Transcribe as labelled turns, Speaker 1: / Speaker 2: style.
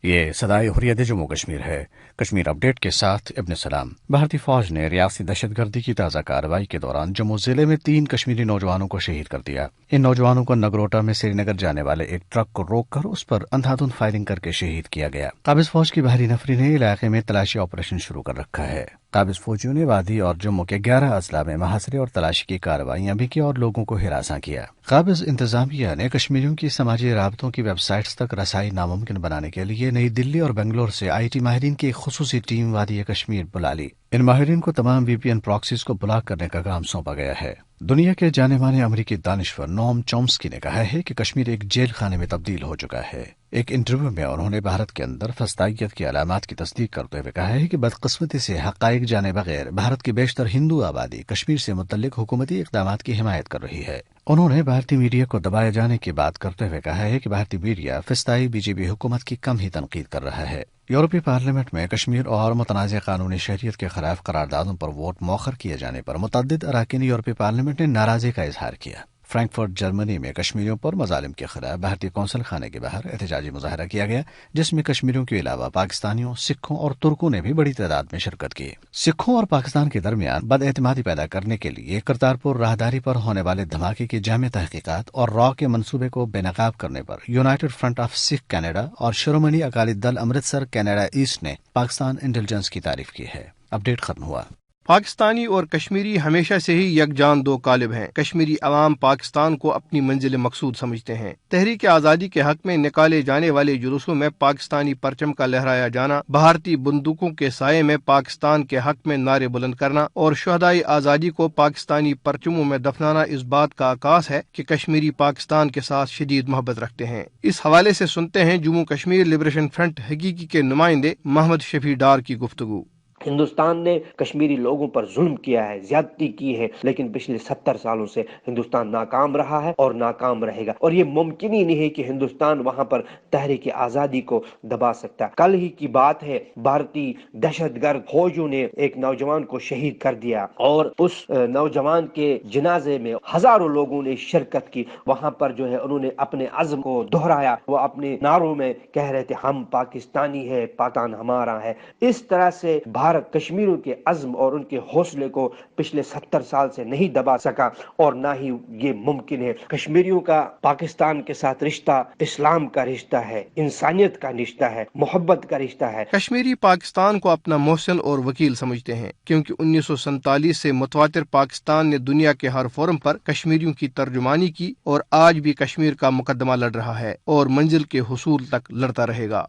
Speaker 1: یہ صدائے حریت جموں کشمیر ہے۔ کشمیر اپ ڈیٹ کے ساتھ ابن سلام۔ بھارتی فوج نے ریاستی دہشت گردی کی تازہ کارروائی کے دوران جموں ضلع میں 3 کشمیری نوجوانوں کو شہید کر دیا۔ ان نوجوانوں کو نگروٹا میں سری نگر جانے والے ایک ٹرک کو روک کر اس پر اندھادھند فائرنگ کر کے شہید کیا گیا۔ قابض فوج کی بحری نفری نے علاقے میں تلاشی آپریشن شروع کر رکھا ہے۔ قابض فوجیوں نے وادی اور جموں کے 11 اضلاع میں محاصرے اور تلاشی کی کارروائیاں بھی کی اور لوگوں کو ہراساں کیا۔ قابض انتظامیہ نے کشمیریوں کی سماجی رابطوں کی ویب سائٹس تک رسائی ناممکن بنانے کے لیے نئی دلی اور بنگلور سے IT ماہرین کی ایک خصوصی ٹیم وادی کشمیر بلا لی۔ ان ماہرین کو تمام VPN پراکسیز کو بلاک کرنے کا کام سونپا گیا ہے۔ دنیا کے جانے مانے امریکی دانشور نوم چومسکی نے کہا ہے کہ کشمیر ایک جیل خانے میں تبدیل ہو چکا ہے۔ ایک انٹرویو میں انہوں نے بھارت کے اندر فسطائیت کی علامات کی تصدیق کرتے ہوئے کہا ہے کہ بدقسمتی سے حقائق جانے بغیر بھارت کی بیشتر ہندو آبادی کشمیر سے متعلق حکومتی اقدامات کی حمایت کر رہی ہے۔ انہوں نے بھارتی میڈیا کو دبائے جانے کی بات کرتے ہوئے کہا ہے کہ بھارتی میڈیا فسطائی BJP حکومت کی کم ہی تنقید کر رہا ہے۔ یورپی پارلیمنٹ میں کشمیر اور متنازع قانونی شہریت کے خلاف قراردادوں پر ووٹ مؤخر کیے جانے پر متعدد اراکین یورپی پارلیمنٹ نے ناراضی کا اظہار کیا۔ فرینکفرٹ جرمنی میں کشمیریوں پر مظالم کے خلاف بھارتی قونصل خانے کے باہر احتجاجی مظاہرہ کیا گیا، جس میں کشمیریوں کے علاوہ پاکستانیوں، سکھوں اور ترکوں نے بھی بڑی تعداد میں شرکت کی۔ سکھوں اور پاکستان کے درمیان بد اعتمادی پیدا کرنے کے لیے کرتارپور راہداری پر ہونے والے دھماکے کی جامع تحقیقات اور را کے منصوبے کو بے نقاب کرنے پر United Front of Sikh Canada اور شرومنی اکالی دل امرتسر کینیڈا ایسٹ نے پاکستان انٹیلیجنس کی تعریف کی ہے۔ اپڈیٹ ختم ہوا۔
Speaker 2: پاکستانی اور کشمیری ہمیشہ سے ہی یکجان دو قالب ہیں۔ کشمیری عوام پاکستان کو اپنی منزل مقصود سمجھتے ہیں۔ تحریک آزادی کے حق میں نکالے جانے والے جلوسوں میں پاکستانی پرچم کا لہرایا جانا، بھارتی بندوقوں کے سائے میں پاکستان کے حق میں نعرے بلند کرنا اور شہدائے آزادی کو پاکستانی پرچموں میں دفنانا اس بات کا عکاس ہے کہ کشمیری پاکستان کے ساتھ شدید محبت رکھتے ہیں۔ اس حوالے سے سنتے ہیں جموں کشمیر لبریشن فرنٹ حقیقی کے نمائندے محمد شفیع ڈار کی گفتگو۔
Speaker 3: ہندوستان نے کشمیری لوگوں پر ظلم کیا ہے، زیادتی کی ہے، لیکن پچھلے 70 سالوں سے ہندوستان ناکام رہا ہے اور ناکام رہے گا، اور یہ ممکن ہی نہیں ہے کہ ہندوستان وہاں پر تحریک آزادی کو دبا سکتا۔ کل ہی کی بات ہے، بھارتی دہشت گرد فوجیوں نے ایک نوجوان کو شہید کر دیا اور اس نوجوان کے جنازے میں ہزاروں لوگوں نے شرکت کی۔ وہاں پر جو ہے انہوں نے اپنے عزم کو دہرایا، وہ اپنے نعروں میں کہہ رہے تھے ہم پاکستانی ہے، پاکستان ہمارا ہے۔ اس طرح سے بھارت کشمیریوں کے عزم اور ان کے حوصلے کو پچھلے 70 سال سے نہیں دبا سکا، اور نہ ہی یہ ممکن ہے۔ کشمیریوں کا پاکستان کے ساتھ رشتہ اسلام کا رشتہ ہے، انسانیت کا رشتہ ہے، محبت کا رشتہ ہے۔
Speaker 2: کشمیری پاکستان کو اپنا محسن اور وکیل سمجھتے ہیں، کیونکہ 1947 سے متواتر پاکستان نے دنیا کے ہر فورم پر کشمیریوں کی ترجمانی کی اور آج بھی کشمیر کا مقدمہ لڑ رہا ہے اور منزل کے حصول تک لڑتا رہے گا۔